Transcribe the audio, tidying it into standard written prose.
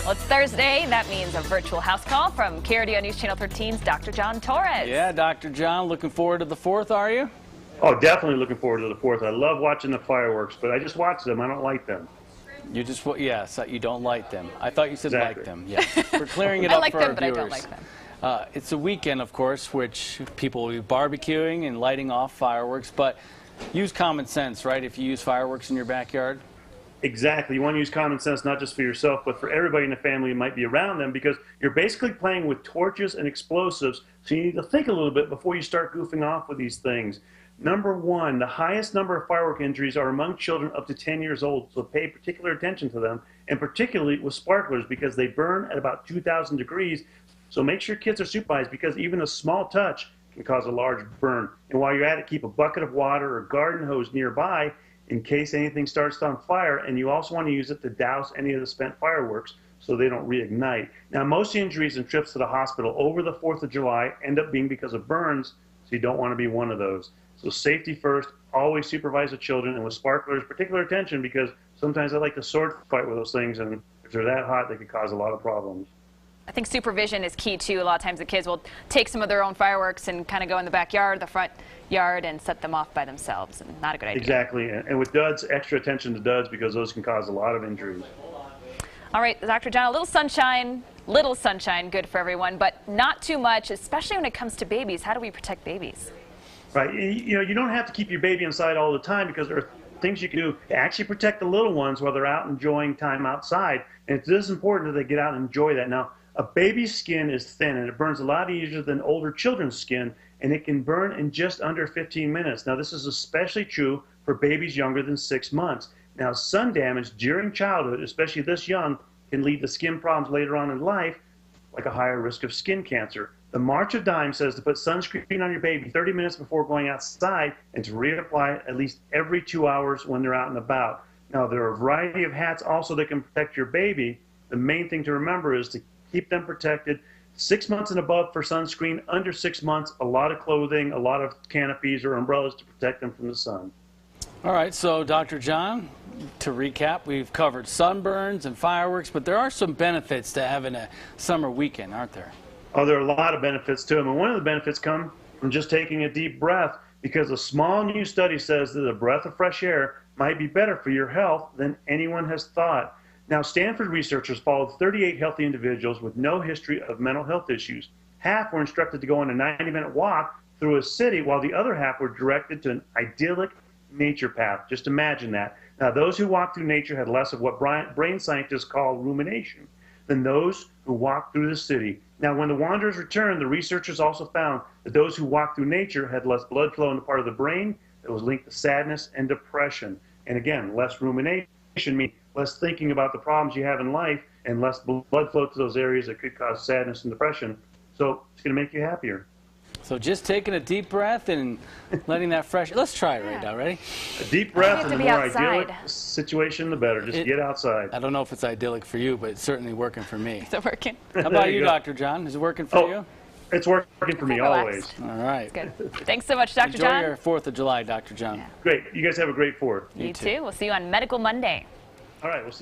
Well, it's Thursday. That means a virtual house call from KRDO News Channel 13's Dr. John Torres. Yeah, Dr. John, looking forward to the 4th, are you? Oh, definitely looking forward to the 4th. I love watching the fireworks, but I just watch them. I don't like them. You just, yes, you don't like them. I thought you said Exactly. like them. Yeah, we're clearing it up for our viewers. I like them, but I don't like them. It's a weekend, of course, which people will be barbecuing and lighting off fireworks, but use common sense, right, if you use fireworks in your backyard? Exactly. You want to use common sense not just for yourself, but for everybody in the family who might be around them, because you're basically playing with torches and explosives, so you need to think a little bit before you start goofing off with these things. Number one, the highest number of firework injuries are among children up to 10 years old, so pay particular attention to them, and particularly with sparklers because they burn at about 2,000 degrees. So make sure kids are supervised because even a small touch can cause a large burn. And while you're at it, keep a bucket of water or garden hose nearby in case anything starts on fire, and you also want to use it to douse any of the spent fireworks so they don't reignite. Now, most injuries and trips to the hospital over the 4th of July end up being because of burns, so you don't want to be one of those. So safety first, always supervise the children, and with sparklers, particular attention because sometimes they like to sword fight with those things, and if they're that hot, they could cause a lot of problems. I think supervision is key too. A lot of times the kids will take some of their own fireworks and kind of go in the backyard, the front yard, and set them off by themselves, and not a good idea. Exactly, and with duds, extra attention to duds because those can cause a lot of injuries. All right, Dr. John, a little sunshine, good for everyone, but not too much, especially when it comes to babies. How do we protect babies? Right, you know, you don't have to keep your baby inside all the time because there are things you can do to actually protect the little ones while they're out enjoying time outside, and it is important that they get out and enjoy that. Now, a baby's skin is thin and it burns a lot easier than older children's skin, and it can burn in just under 15 minutes. Now, this is especially true for babies younger than 6 months. Now, sun damage during childhood, especially this young, can lead to skin problems later on in life, like a higher risk of skin cancer. The March of Dimes says to put sunscreen on your baby 30 minutes before going outside and to reapply it at least every 2 hours when they're out and about. Now, there are a variety of hats also that can protect your baby. The main thing to remember is to keep them protected. 6 months and above for sunscreen, under 6 months, a lot of clothing, a lot of canopies or umbrellas to protect them from the sun. All right, so Dr. John, to recap, we've covered sunburns and fireworks, but there are some benefits to having a summer weekend, aren't there? Oh, there are a lot of benefits to them, and one of the benefits come from just taking a deep breath, because a small new study says that a breath of fresh air might be better for your health than anyone has thought. Now, Stanford researchers followed 38 healthy individuals with no history of mental health issues. Half were instructed to go on a 90-minute walk through a city, while the other half were directed to an idyllic nature path. Just imagine that. Now, those who walked through nature had less of what brain scientists call rumination than those who walked through the city. Now, when the wanderers returned, the researchers also found that those who walked through nature had less blood flow in the part of the brain that was linked to sadness and depression. And again, less rumination means less thinking about the problems you have in life and less blood flow to those areas that could cause sadness and depression. So it's going to make you happier. So just taking a deep breath and letting that fresh... Let's try it right now. Ready? A deep breath, and the more outside. idyllic situation, the better. Just get outside. I don't know if it's idyllic for you, but it's certainly working for me. Is it working? How about you, Dr. John? Is it working for you? It's working for me always. All right. That's good. Thanks so much, Dr. John. Enjoy your 4th of July, Dr. John. Great. You guys have a great 4th. You too. We'll see you on Medical Monday. All right. We'll see you.